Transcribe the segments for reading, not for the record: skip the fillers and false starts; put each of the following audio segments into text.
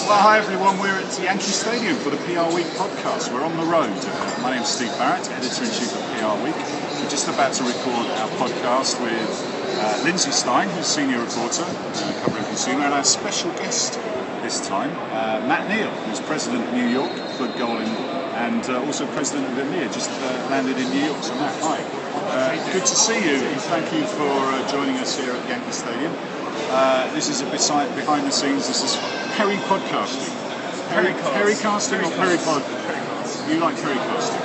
Well, hi everyone, we're at Yankee Stadium for the PRWeek podcast. We're on the road. My name's Steve Barrett, Editor-in-chief of PRWeek. We're just about to record our podcast with Lindsay Stein, who's senior reporter covering consumer, and our special guest this time, Matt Neal, who's president of New York for Golden and also president of EMEA, just landed in New York. So Matt, hi. Good to see you. Thank you for joining us here at Yankee Stadium. This is a behind the scenes. This is Perry-podcasting. Perry-casting or Perry-pod? You like Perry-casting?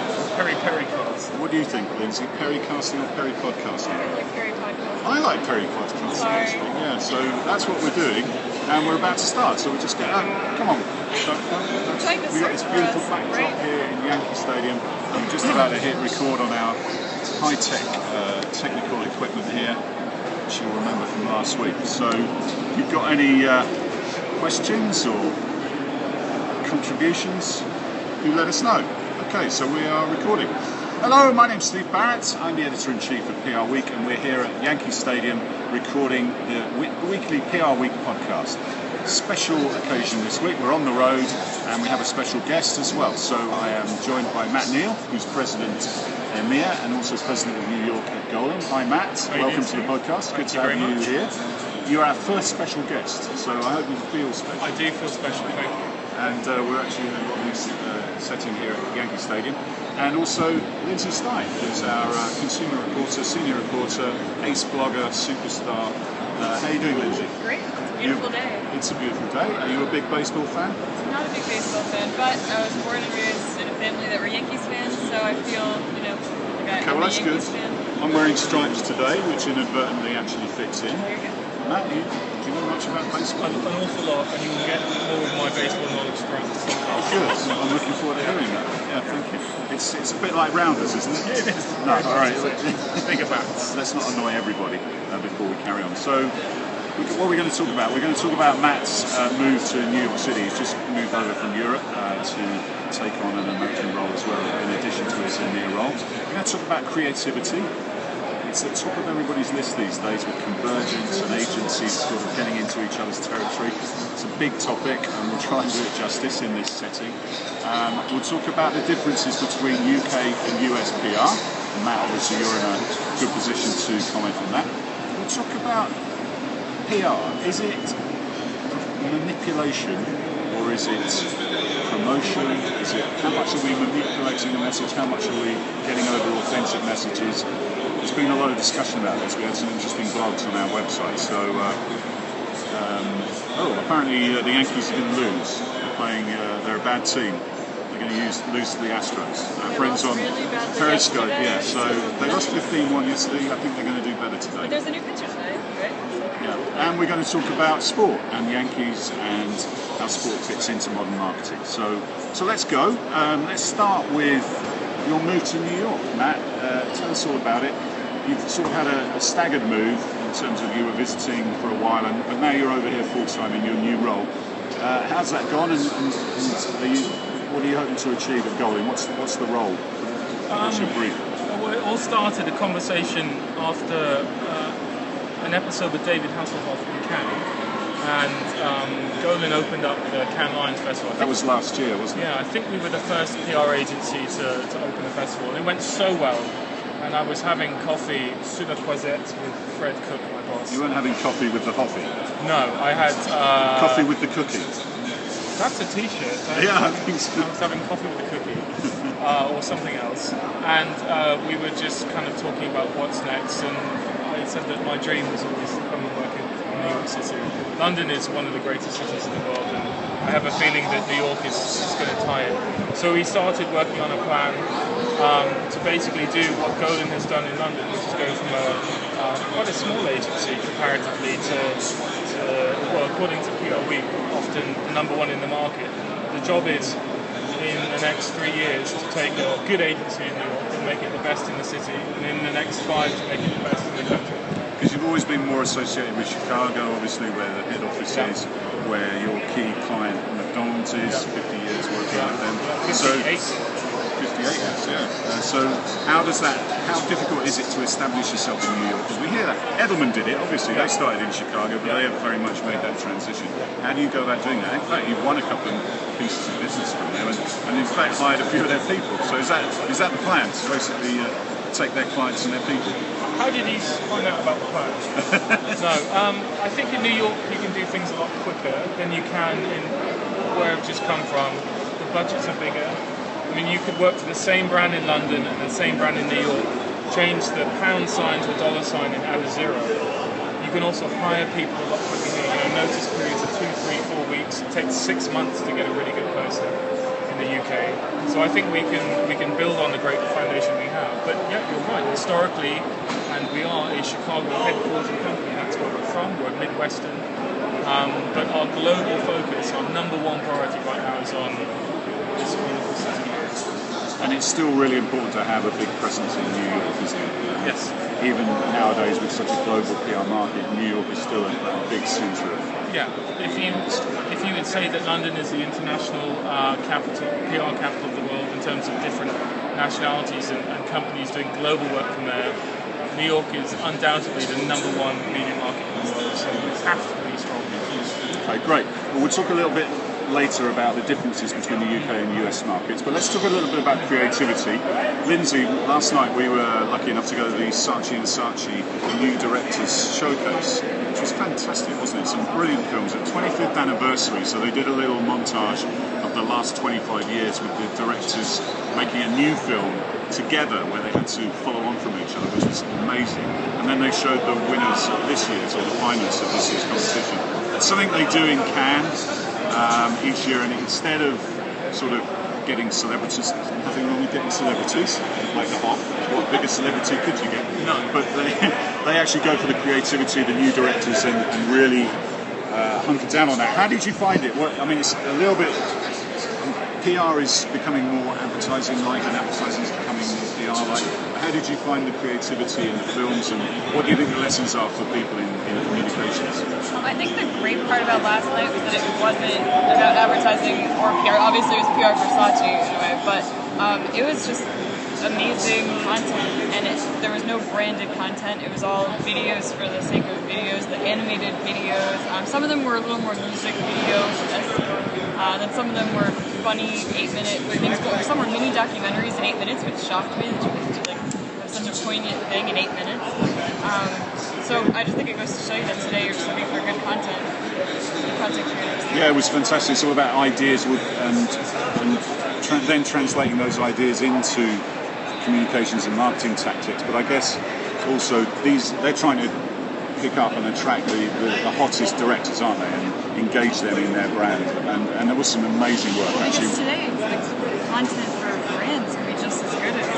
Perry-cast. What do you think, Lindsay? Perry-casting or Perry-podcasting? I like Perry-podcasting. I like Perry-podcasting, actually. Yeah, so that's what we're doing, and we're about to start. So we just get come on. We've got this beautiful backdrop here in Yankee Stadium. I'm just about to hit record on our high-tech technical equipment here, which you'll remember from last week. So, if you've got any questions or contributions, do let us know. Okay, so we are recording. Hello, my name's Steve Barrett. I'm the editor-in-chief of PRWeek, and we're here at Yankee Stadium recording the weekly PRWeek podcast. Special occasion this week. We're on the road, and we have a special guest as well. So I am joined by Matt Neal, who's president of EMEA and also president of New York at Golden. Hi, Matt. Welcome to the podcast. Good to have you here. You're our first special guest, so I hope you feel special. I do feel special, thank you. And we're actually in a lovely setting here at Yankee Stadium. And also Lindsay Stein, who's our consumer reporter, senior reporter, ace blogger, superstar. How are you doing, Lindsay? Great. It's a beautiful day. It's a beautiful day. Are you a big baseball fan? I'm not a big baseball fan, but I was born and raised in a family that were Yankees fans, so I feel, like I'm a Yankees fan. I'm wearing stripes today, which inadvertently actually fits in. There you go. Matt, do you know much about baseball? An awful lot, and you will get more of my baseball knowledge from this. Good. I'm looking forward to hearing that. Yeah, thank you. It's a bit like Rounders, isn't it? It is. No, all right. Think about it. Let's not annoy everybody before we carry on. So, what are we going to talk about? We're going to talk about Matt's move to New York City. He's just moved over from Europe to take on an American role as well, in addition to his EMEA role. We're going to talk about creativity. It's at the top of everybody's list these days, with convergence and agencies sort of getting into each other's territory. It's a big topic, and we'll try and do it justice in this setting. We'll talk about the differences between UK and US PR. And Matt, obviously, you're in a good position to comment on that. We'll talk about PR. Is it manipulation, or is it promotion? Is it how much are we manipulating the message? How much are we getting over authentic messages? There's been a lot of discussion about this. We had some interesting blogs on our website. So, apparently the Yankees are going to lose. They're a bad team. They're going to lose to the Astros. Our friends on Periscope, yeah. So they lost 15-1 yesterday. I think they're going to do better today. But there's a new pitcher today, right? Yeah, and we're going to talk about sport and Yankees and how sport fits into modern marketing. So let's go. Let's start with your move to New York, Matt. Tell us all about it. You've sort of had a staggered move in terms of you were visiting for a while, but now you're over here full-time in your new role. How's that gone, and what are you hoping to achieve at Golden? What's the role? What's your brief? Well, it all started a conversation after an episode with David Hasselhoff in Cannes. And Golden opened up the Cannes Lions Festival. That was last year, wasn't it? Yeah, I think we were the first PR agency to open the festival. It went so well. And I was having coffee sur la croisette with Fred Cook, my boss. You weren't having coffee with the Hoffy? No, I had... coffee with the cookie? That's a t-shirt. Yeah, I think so. I was having coffee with the cookie. Or something else. And we were just kind of talking about what's next. And I said that my dream was always to come and work in New York City. London is one of the greatest cities in the world. And I have a feeling that New York is going to tie it. So we started working on a plan to basically do what Golden has done in London, which is go from quite a small agency comparatively to according to PRWeek, often number one in the market. The job is, in the next 3 years, to take a good agency in New York and make it the best in the city, and in the next 5 to make it the best in the country. Because you've always been more associated with Chicago, obviously, where the head office is, where your key client McDonald's is, 50 years working with them. 58. 58 has, yeah. So how difficult is it to establish yourself in New York? Because we hear that. Edelman did it, obviously. They started in Chicago, but they have very much made that transition. How do you go about doing that? In fact, you've won a couple of pieces of business from them, and in fact hired a few of their people. So is that the plan, to basically take their clients and their people? How did he find out about the plan? No, I think in New York you can do things a lot quicker than you can in where I've just come from. The budgets are bigger. I mean, you could work for the same brand in London and the same brand in New York, change the pound sign to a dollar sign and add a zero. You can also hire people a lot quicker here. You know, notice periods of 2, 3, 4 weeks. It takes 6 months to get a really good person in the UK. So I think we can build on the great foundation we have. But yeah, you're right. Historically, and we are a Chicago headquartered company. That's where we're from. We're Midwestern. But our global focus, our number one priority right now is on this wonderful city. And it's still really important to have a big presence in New York, isn't it? Yes. Even nowadays with such a global PR market, New York is still a big centre of... Yeah. If you would say that London is the international capital, PR capital of the world in terms of different nationalities and companies doing global work from there, New York is undoubtedly the number one media market in the world, so we have to be strong. Okay, great. Well, we'll talk a little bit later about the differences between the UK and US markets, but let's talk a little bit about creativity. Lindsay, last night we were lucky enough to go to the Saatchi & Saatchi New Directors Showcase, which was fantastic, wasn't it? Some brilliant films. At 25th anniversary, so they did a little montage of the last 25 years with the directors making a new film together where they had to follow on from each other, which was amazing. And then they showed the winners of this year's, or the finalists of this year's competition. It's something they do in Cannes each year, and instead of sort of getting celebrities, nothing wrong with getting celebrities, like the Hop, what bigger celebrity could you get? No. But they actually go for the creativity of the new directors and really hunker down on that. How did you find it? I mean, it's a little bit... PR is becoming more advertising-like, and advertising is becoming more PR-like. How did you find the creativity in the films, and what do you think the lessons are for people in communications? I think the great part about last night was that it wasn't about advertising or PR. Obviously, it was PR for Saatchi in a way, but it was just amazing content, and there was no branded content. It was all videos for the sake of videos, the animated videos. Some of them were a little more music videos, then some of them were funny 8-minute things. Some were mini documentaries in 8 minutes, which shocked me that you could do like such a poignant thing in 8 minutes. So I just think it goes to show you that today you're just looking for good content creators. Yeah, it was fantastic. It's all about ideas and then translating those ideas into communications and marketing tactics. But I guess also they're trying to pick up and attract the hottest directors, aren't they, and engage them in their brand. And there was some amazing work, actually. Because today, the content for brands can be just as good as a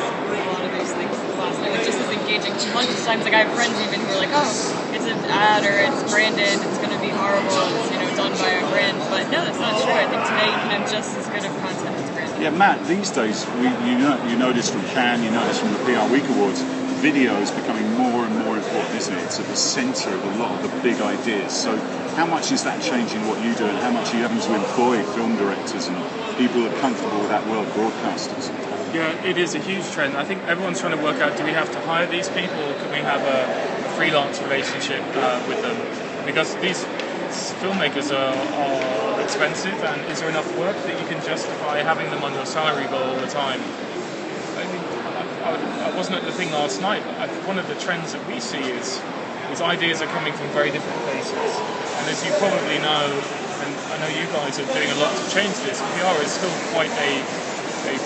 lot of those things last night. It's just as engaging. Tons of times, like I have friends even who are like, oh, it's an ad or it's branded, it's going to be horrible, it's done by a brand. But no, that's not true. I think today you can have just as good of content as branded. Yeah, Matt, these days, you notice from Cannes, you notice from the PRWeek Awards, video is becoming more and more important, isn't it? It's at the centre of a lot of the big ideas. So how much is that changing what you do, and how much are you having to employ film directors and people that are comfortable with that world, broadcasters? Yeah, it is a huge trend. I think everyone's trying to work out, do we have to hire these people, or can we have a freelance relationship with them? Because these filmmakers are expensive, and is there enough work that you can justify having them on your salary bill all the time? I wasn't at the thing last night, but one of the trends that we see is ideas are coming from very different places. And as you probably know, and I know you guys are doing a lot to change this, PR is still quite a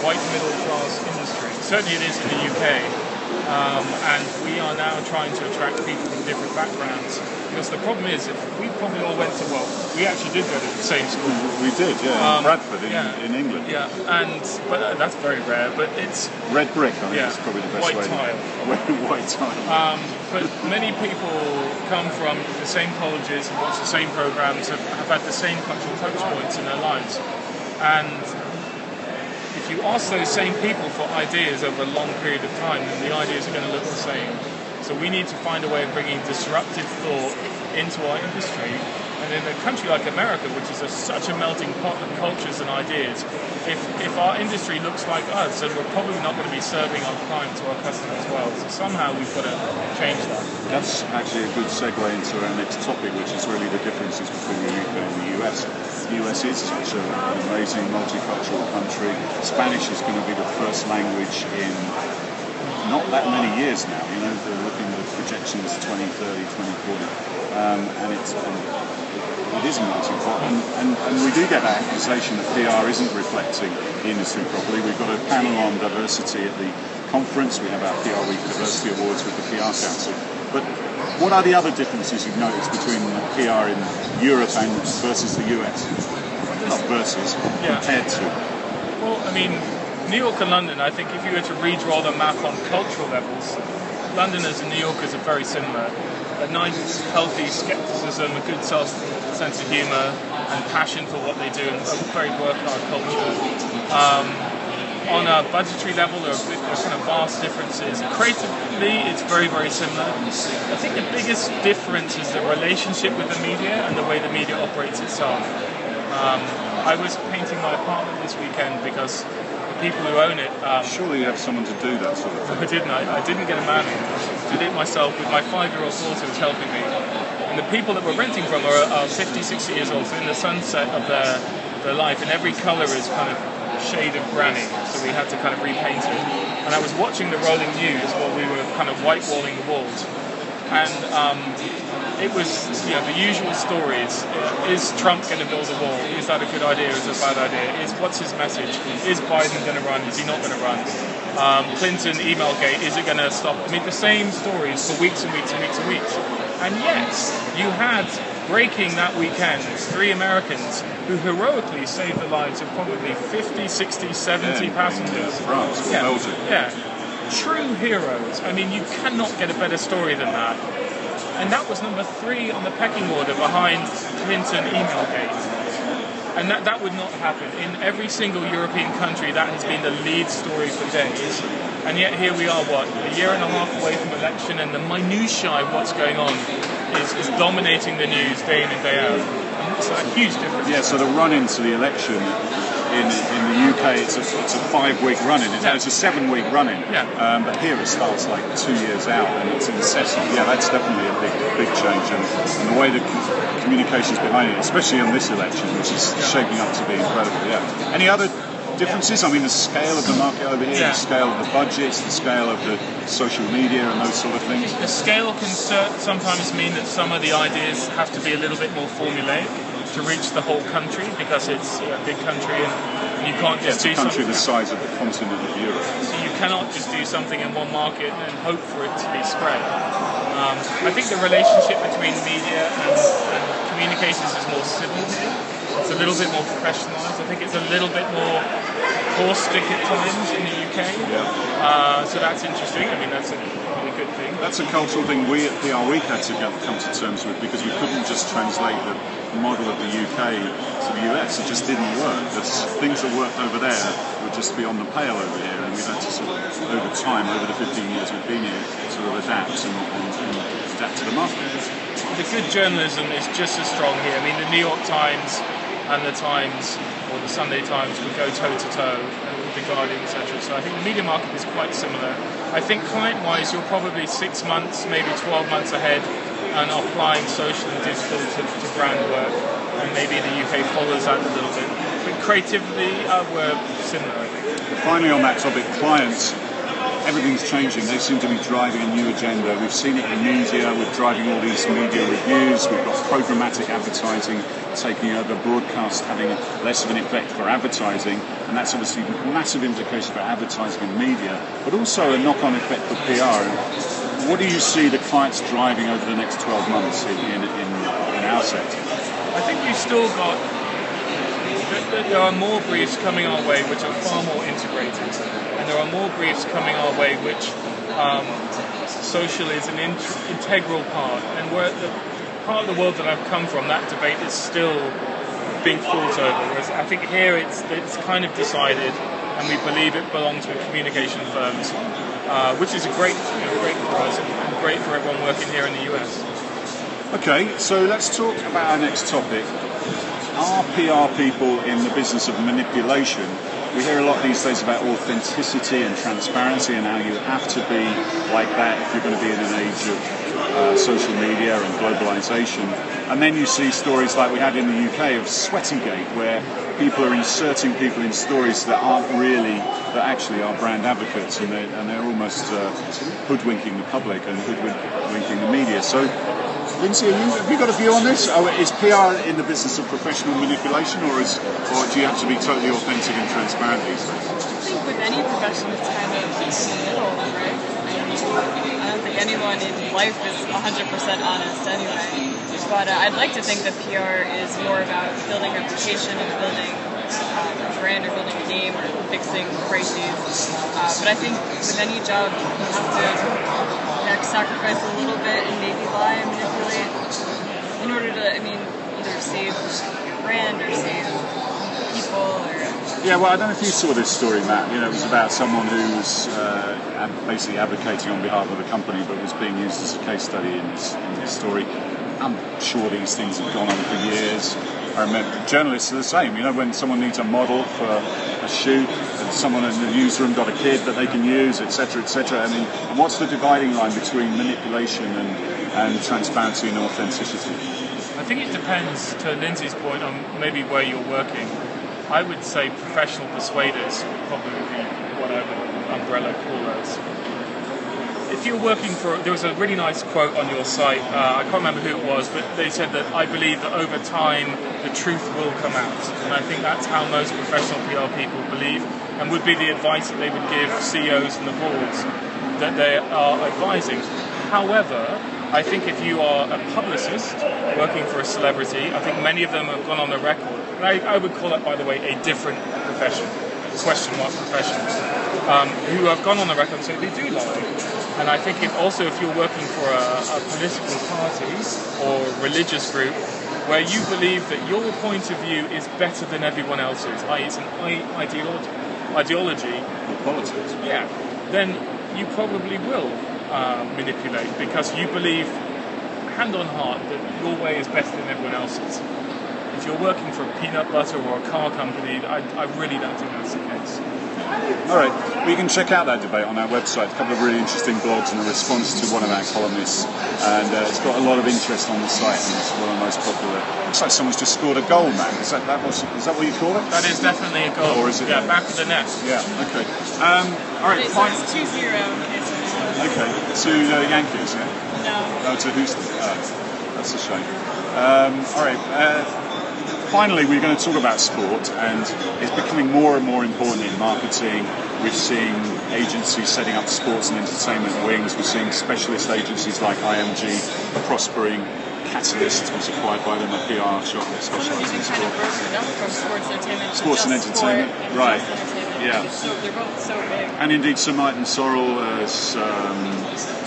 white middle class industry. Certainly it is in the UK. And we are now trying to attract people from different backgrounds. Because the problem is, if we probably all went to, we actually did go to the same school. We did, yeah, in Bradford, in England. Yeah, but that's very rare, but it's... Red brick, I think is probably the best way. White tile. But many people come from the same colleges and watch the same programs, have had the same cultural touch points in their lives. And if you ask those same people for ideas over a long period of time, then the ideas are going to look the same. So we need to find a way of bringing disruptive thought into our industry. And in a country like America, which is such a melting pot of cultures and ideas, if our industry looks like us, then we're probably not going to be serving our clients or our customers well. So somehow we've got to change that. That's actually a good segue into our next topic, which is really the differences between the UK and the US. The US is such an amazing multicultural country. Spanish is going to be the first language in not that many years now. You know, they're looking at the projections 2030, 2040, and it is a melting pot, and we do get that accusation that PR isn't reflecting the industry properly. We've got a panel on diversity at the conference. We have our PRWeek Diversity Awards with the PR Council. But what are the other differences you've noticed between PR in Europe and versus the US? Not versus, compared to. Well, I mean, New York and London, I think if you were to redraw the map on cultural levels, Londoners and New Yorkers are very similar. A nice, healthy skepticism, a good sense of humour, and passion for what they do, and a very work-hard culture. On a budgetary level, there are kind of vast differences. Creatively, it's very, very similar. I think the biggest difference is the relationship with the media and the way the media operates itself. I was painting my apartment this weekend because the people who own it... Surely you have someone to do that sort of thing. I didn't. I didn't get a man in. I did it myself with my 5-year-old daughter who's helping me. And the people that we're renting from are 50, 60 years old, so in the sunset of their life, and every colour is kind of shade of granny, so we had to kind of repaint it. And I was watching the rolling news while we were kind of white-walling the walls. And it was, the usual stories. Is Trump going to build a wall? Is that a good idea? Is it a bad idea? What's his message? Is Biden going to run? Is he not going to run? Clinton, emailgate, is it going to stop? I mean, the same stories for weeks and weeks and weeks and weeks. And yet, you had, breaking that weekend, 3 Americans who heroically saved the lives of probably 50, 60, 70 passengers. France, Belgium. Yeah. True heroes. I mean, you cannot get a better story than that. And that was number 3 on the pecking order behind Clinton emailgate. And that would not happen. In every single European country, that has been the lead story for days. And yet here we are, a year and a half away from election, and the minutiae of what's going on is dominating the news day in and day out. And it's a huge difference. Yeah, so the run into the election in the UK, it's a 5-week run-in. It's a 7-week run-in. Yeah. But here it starts like 2 years out, and it's incessant. Yeah, that's definitely a big change, and the way the communications behind it, especially on this election, which is shaping up to be incredible. Yeah. Any other differences? I mean, the scale of the market over here, the scale of the budgets, the scale of the social media, and those sort of things. The scale can sometimes mean that some of the ideas have to be a little bit more formulaic to reach the whole country, because it's a big country and you can't just do something. It's a country the size of the continent of Europe. So you cannot just do something in one market and hope for it to be spread. I think the relationship between media and communications is more civil here. It's a little bit more professionalised. I think it's a little bit more caustic at times in the UK. Yeah. So that's interesting. I mean, that's a really good thing. That's a cultural thing we at PRWeek had to come to terms with, because we couldn't just translate the model of the UK to the US. It just didn't work. There's things that worked over there would just be on the pale over here, and we've had to sort of, over time, over the 15 years we've been here, sort of adapt and adapt to the market. The good journalism is just as strong here. I mean, the New York Times and the Times, or the Sunday Times, would go toe-to-toe with the Guardian, etc. So I think the media market is quite similar. I think client-wise, you're probably 6 months, maybe 12 months ahead, and applying social and digital to brand work, and maybe the UK follows that a little bit. But creatively, we're similar, I think. Finally, on that topic, clients, everything's changing. They seem to be driving a new agenda. We've seen it in media. We're driving all these media reviews. We've got programmatic advertising taking over, broadcast having less of an effect for advertising, and that's obviously massive implications for advertising and media, but also a knock-on effect for PR. What do you see the clients driving over the next 12 months in our sector? I think we've still got... There are more briefs coming our way which are far more integrated, and there are more briefs coming our way which social is an integral part, and we're the part of the world that I've come from, that debate is still being fought over, whereas I think here it's kind of decided, and we believe it belongs with communication firms, which is great for us and great for everyone working here in the US. Okay, so let's talk about our next topic. Are PR people in the business of manipulation? We hear a lot these days about authenticity and transparency and how you have to be like that if you're going to be in an age of social media and globalization. And then you see stories like we had in the UK of Sweatygate, where people are inserting people in stories that actually are brand advocates, and they're almost hoodwinking the public and hoodwinking the media. So, Lindsay, have you got a view on this? Is PR in the business of professional manipulation, or do you have to be totally authentic and transparent these days? I think with any profession, it's kind of in the middle, right? I don't think anyone in life is 100% honest anyway. But I'd like to think that PR is more about building reputation and building a brand or building a name or fixing crises. But I think with any job, you have to sacrifice a little bit and maybe lie and manipulate in order to, either save your brand or save people or... Yeah, well, I don't know if you saw this story, Matt. It was about someone who was basically advocating on behalf of a company but was being used as a case study in this story. I'm sure these things have gone on for years. I remember journalists are the same. When someone needs a model for a shoot, and someone in the newsroom got a kid that they can use, etc., etc. And what's the dividing line between manipulation and transparency and authenticity? I think it depends, to Lindsay's point, on maybe where you're working. I would say professional persuaders would probably be what I would umbrella call those. If you're working for, there was a really nice quote on your site, I can't remember who it was, but they said that I believe that over time the truth will come out. And I think that's how most professional PR people believe, and would be the advice that they would give CEOs and the boards that they are advising. However, I think if you are a publicist working for a celebrity, I think many of them have gone on the record, and I would call that, by the way, a different profession, question mark profession, who have gone on the record and said they do lie. And I think if you're working for a political party or religious group where you believe that your point of view is better than everyone else's, i.e. it's an ideology or politics, yeah, then you probably will manipulate because you believe, hand on heart, that your way is better than everyone else's. If you're working for a peanut butter or a car company, I really don't think that's the case. All right, well, you can check out that debate on our website. A couple of really interesting blogs and a response to one of our columnists, and it's got a lot of interest on the site, and it's one of the most popular. Looks like someone's just scored a goal, man. Is that what you call it? That is definitely a goal. Or is it? Yeah, back of the net. Yeah. Okay. All right. So it's 2-0. Okay. To the Yankees, yeah. No. To Houston. That's a shame. All right. Finally, we're going to talk about sport, and it's becoming more and more important in marketing. We're seeing agencies setting up sports and entertainment wings. We're seeing specialist agencies like IMG prospering. Catalyst was acquired by them, a PR shop that specialises in sport. Kind of broken up from sports entertainment. Sports and entertainment, right? Yeah. They're both so big. And indeed, Sir Martin Sorrell has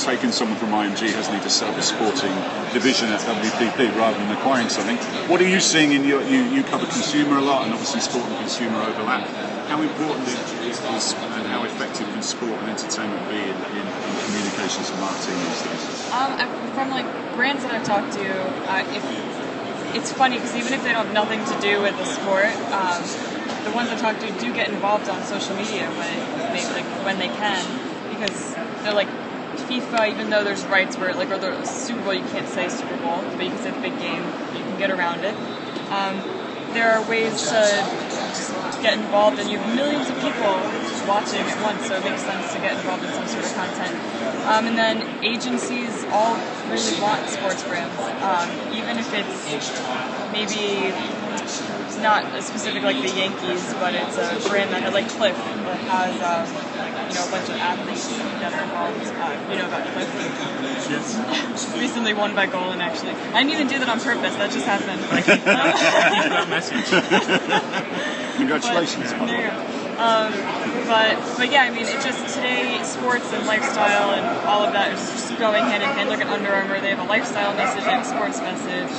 taken someone from IMG, hasn't he, to set up a sporting division at WPP rather than acquiring something. What are you seeing in you cover consumer a lot, and obviously sport and consumer overlap. How important is and how effective can sport and entertainment be in communications and marketing these days? From brands that I've talked to, it's funny because even if they don't have nothing to do with the sport, the ones I talk to do get involved on social media when they can, because they're like FIFA. Even though there's rights where or the Super Bowl, you can't say Super Bowl, but you can say the big game. You can get around it. There are ways to just get involved, and you have millions of people watching at once, so it makes sense to get involved in some sort of content. And then agencies all really want sports brands, even if it's maybe not as specific like the Yankees, but it's a brand that like Cliff that has a bunch of athletes that are involved. You know about Cliff? Yes. Recently won by Golan, actually. I didn't even do that on purpose. That just happened. Thank you for that message. Congratulations. But yeah, it's just today sports and lifestyle and all of that is just going hand in hand. Look at Under Armour; they have a lifestyle message and a sports message.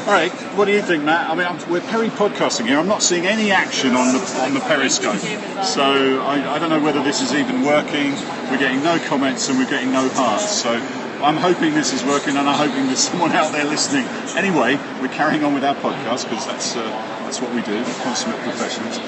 All right, what do you think, Matt? We're Perry podcasting here. I'm not seeing any action on the Periscope, so I don't know whether this is even working. We're getting no comments and we're getting no hearts. So I'm hoping this is working, and I'm hoping there's someone out there listening. Anyway, we're carrying on with our podcast because that's what we do, consummate professionals.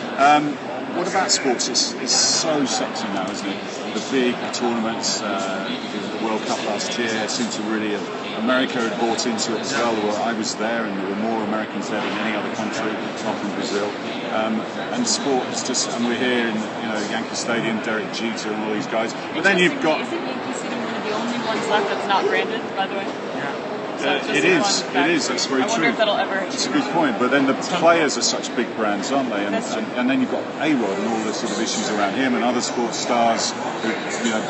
What about sports? It's so sexy now, isn't it? The big tournaments, the World Cup last year seemed to really have, America had bought into it as well. I was there, and there were more Americans there than any other country, apart from Brazil. And sport is just, and we're here in Yankee Stadium, Derek Jeter and all these guys. But then you've got. Isn't Yankee Stadium one of the only ones left that's not branded, by the way? Yeah. It is. That's very true. I wonder if that'll ever. It's a good point. But then the players are such big brands, aren't they? And then you've got A-Rod and all the sort of issues around him and other sports stars with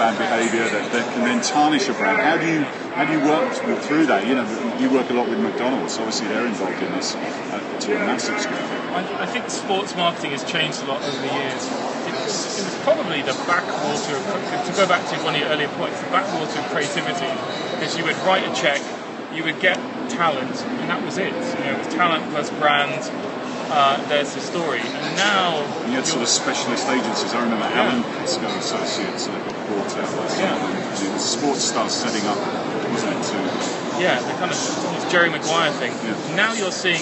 bad behaviour that can then tarnish a brand. How do you work through that? You work a lot with McDonald's. Obviously, they're involved in this to a massive scale. I think sports marketing has changed a lot over the years. It was probably the backwater, to go back to one of your earlier points, the backwater of creativity, because you would write a check, you would get talent, and that was it. It was talent plus brand. There's the story. And now you had sort of specialist agencies. I remember Alan Pisco Associates that got bought out last year. And sports stars setting up, wasn't it? The kind of Jerry Maguire thing. Yeah. Now you're seeing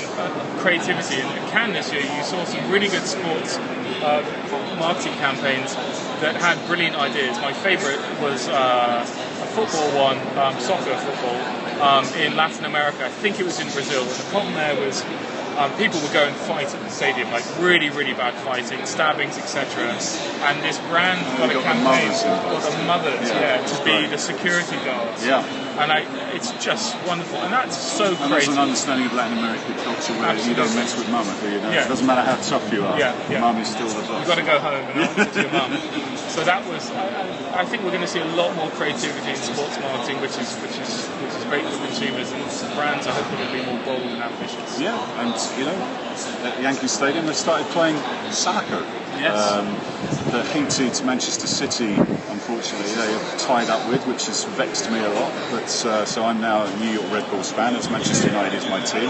creativity. In Cannes this year, you saw some really good sports marketing campaigns that had brilliant ideas. My favourite was a football one, soccer football, in Latin America. I think it was in Brazil. And the problem there was people would go and fight at the stadium, like really, really bad fighting, stabbings, etc. And this brand got a campaign for the mothers, to be the security guards. Yeah. And it's just wonderful, and that's so and creative. There's an understanding of Latin American culture where you don't mess with mum, do you? It doesn't matter how tough you are. Mum is still the boss. You've got to go home and answer to your mum. So that was. I think we're going to see a lot more creativity in sports marketing, which is great for consumers, and brands are hopefully going to be more bold and ambitious. Yeah, and at Yankee Stadium they started playing soccer. Yes. The heated Manchester City, unfortunately, they have tied up with, which has vexed me a lot. But so I'm now a New York Red Bulls fan. It's Manchester United is my team.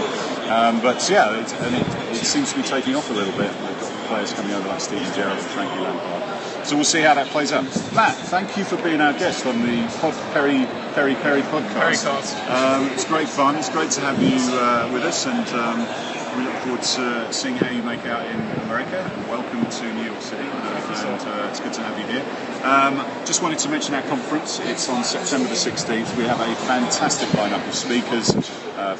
It seems to be taking off a little bit. They've got players coming over like Steven Gerrard and Frankie Lampard. So we'll see how that plays out. Matt, thank you for being our guest on the Perry podcast. It's great fun. It's great to have you with us, and we look forward to seeing how you make out in America. Welcome to New York City, and it's good to have you here. Just wanted to mention our conference. It's on September the 16th. We have a fantastic lineup of speakers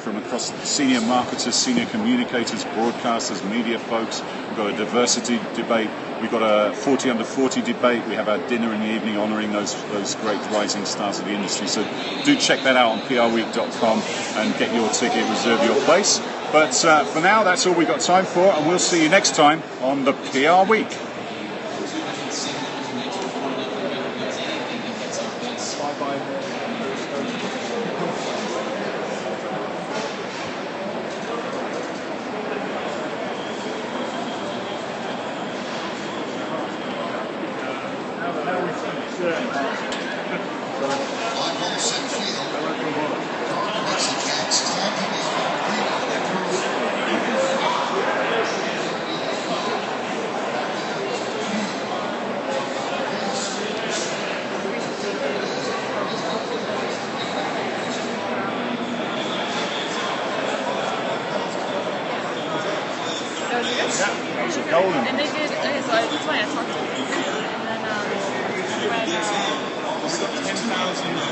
from across senior marketers, senior communicators, broadcasters, media folks. We've got a diversity debate. We've got a 40 under 40 debate. We have our dinner in the evening honouring those great rising stars of the industry. So do check that out on PRWeek.com and get your ticket, reserve your place. But for now, that's all we've got time for, and we'll see you next time on the PR Week. That was a golden. And they did, so it's funny, I talked to them. And then when... 10,000